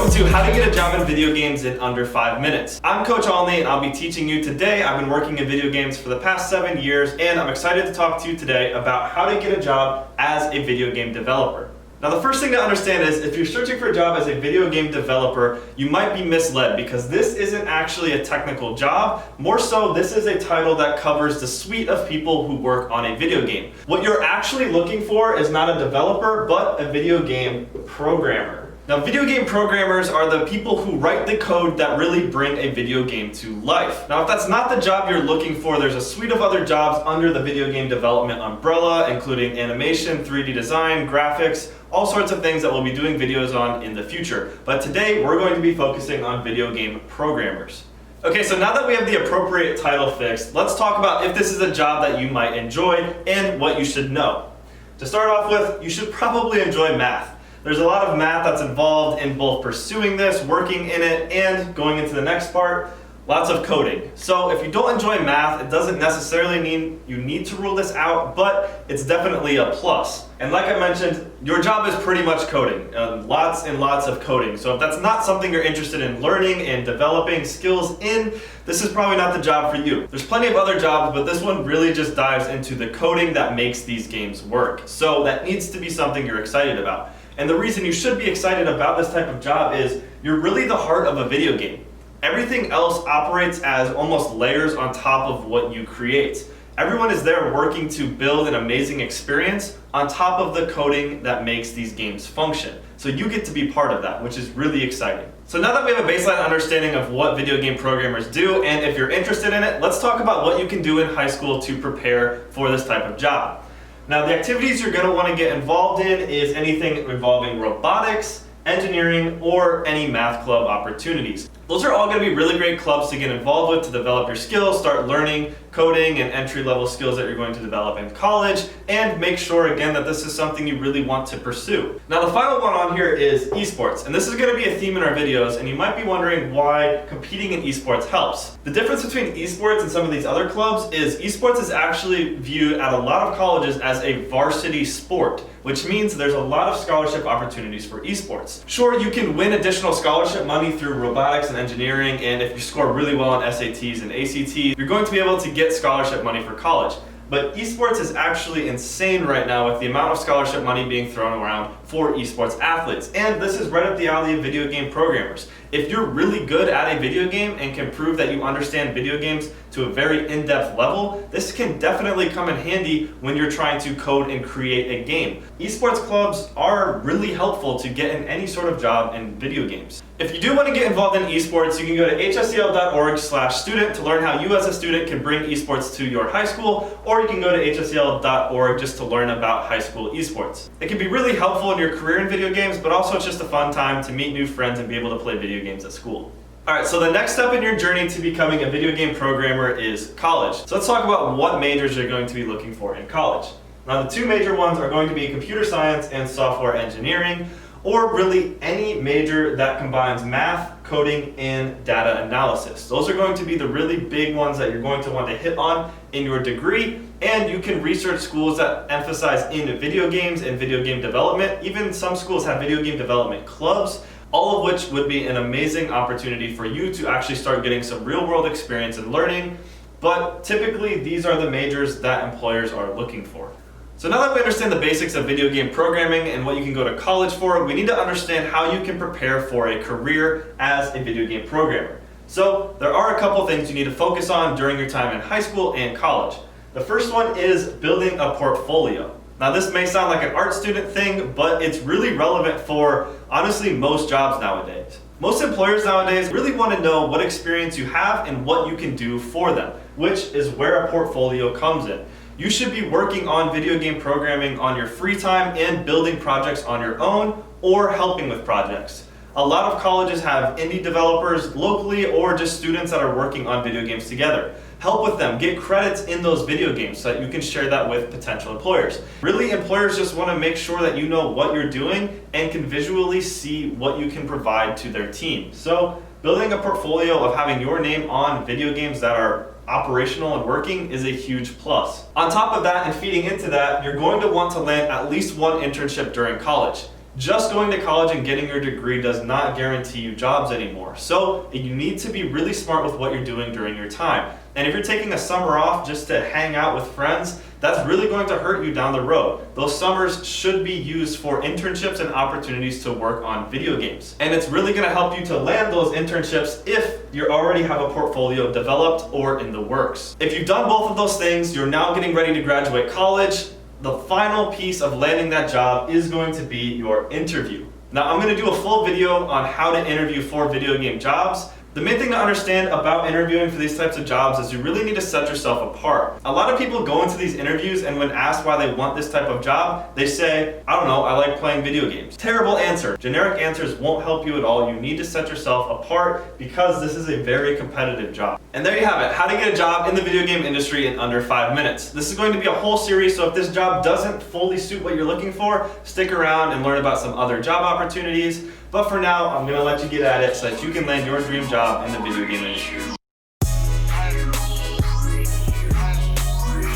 welcome to How to Get a Job in Video Games in Under 5 Minutes. I'm Coach Alney and I'll be teaching you today. I've been working in video games for the past 7 years and I'm excited to talk to you today about how to get a job as a video game developer. Now the first thing to understand is if you're searching for a job as a video game developer, you might be misled because this isn't actually a technical job. More so, this is a title that covers the suite of people who work on a video game. What you're actually looking for is not a developer, but a video game programmer. Now, video game programmers are the people who write the code that really bring a video game to life. Now, if that's not the job you're looking for, there's a suite of other jobs under the video game development umbrella, including animation, 3D design, graphics, all sorts of things that we'll be doing videos on in the future. But today, we're going to be focusing on video game programmers. Okay, so now that we have the appropriate title fixed, let's talk about if this is a job that you might enjoy and what you should know. To start off with, you should probably enjoy math. There's a lot of math that's involved in both pursuing this, working in it, and going into the next part, lots of coding. So if you don't enjoy math, it doesn't necessarily mean you need to rule this out, but it's definitely a plus. And like I mentioned, your job is pretty much coding, lots and lots of coding. So if that's not something you're interested in learning and developing skills in, this is probably not the job for you. There's plenty of other jobs, but this one really just dives into the coding that makes these games work. So that needs to be something you're excited about. And the reason you should be excited about this type of job is you're really the heart of a video game. Everything else operates as almost layers on top of what you create. Everyone is there working to build an amazing experience on top of the coding that makes these games function. So you get to be part of that, which is really exciting. So now that we have a baseline understanding of what video game programmers do, and if you're interested in it, let's talk about what you can do in high school to prepare for this type of job. Now, the activities you're going to want to get involved in is anything involving robotics, engineering, or any math club opportunities. Those are all going to be really great clubs to get involved with to develop your skills, start learning coding and entry-level skills that you're going to develop in college, and make sure again that this is something you really want to pursue. Now the final one on here is esports, and this is going to be a theme in our videos, and you might be wondering why competing in esports helps. The difference between esports and some of these other clubs is esports is actually viewed at a lot of colleges as a varsity sport, which means there's a lot of scholarship opportunities for esports. Sure, you can win additional scholarship money through robotics and engineering, and if you score really well on SATs and ACTs, you're going to be able to get scholarship money for college. But esports is actually insane right now with the amount of scholarship money being thrown around for esports athletes. And this is right up the alley of video game programmers. If you're really good at a video game and can prove that you understand video games to a very in-depth level, this can definitely come in handy when you're trying to code and create a game. Esports clubs are really helpful to get in any sort of job in video games. If you do want to get involved in esports, you can go to hscl.org/student to learn how you as a student can bring esports to your high school, or you can go to hscl.org just to learn about high school esports. It can be really helpful in your career in video games, but also it's just a fun time to meet new friends and be able to play video games at school. Alright, so the next step in your journey to becoming a video game programmer is college. So let's talk about what majors you're going to be looking for in college. Now the two major ones are going to be computer science and software engineering, or really any major that combines math, coding, and data analysis. Those are going to be the really big ones that you're going to want to hit on in your degree, and you can research schools that emphasize in video games and video game development. Even some schools have video game development clubs, all of which would be an amazing opportunity for you to actually start getting some real-world experience and learning, but typically these are the majors that employers are looking for. So now that we understand the basics of video game programming and what you can go to college for, we need to understand how you can prepare for a career as a video game programmer. So there are a couple things you need to focus on during your time in high school and college. The first one is building a portfolio. Now this may sound like an art student thing, but it's really relevant for honestly most jobs nowadays. Most employers nowadays really want to know what experience you have and what you can do for them, which is where a portfolio comes in. You should be working on video game programming on your free time and building projects on your own or helping with projects. A lot of colleges have indie developers locally or just students that are working on video games together. Help with them, get credits in those video games so that you can share that with potential employers. Really, employers just want to make sure that you know what you're doing and can visually see what you can provide to their team. So building a portfolio of having your name on video games that are operational and working is a huge plus. On top of that and feeding into that, you're going to want to land at least one internship during college. Just going to college and getting your degree does not guarantee you jobs anymore. So you need to be really smart with what you're doing during your time. And if you're taking a summer off just to hang out with friends, that's really going to hurt you down the road. Those summers should be used for internships and opportunities to work on video games. And it's really going to help you to land those internships if you already have a portfolio developed or in the works. If you've done both of those things, you're now getting ready to graduate college. The final piece of landing that job is going to be your interview. Now, I'm going to do a full video on how to interview for video game jobs. The main thing to understand about interviewing for these types of jobs is you really need to set yourself apart. A lot of people go into these interviews and when asked why they want this type of job, they say, I don't know, I like playing video games. Terrible answer. Generic answers won't help you at all. You need to set yourself apart because this is a very competitive job. And there you have it, how to get a job in the video game industry in under 5 minutes. This is going to be a whole series, so if this job doesn't fully suit what you're looking for, stick around and learn about some other job opportunities. But for now, I'm going to let you get at it so that you can land your dream job in the video game industry.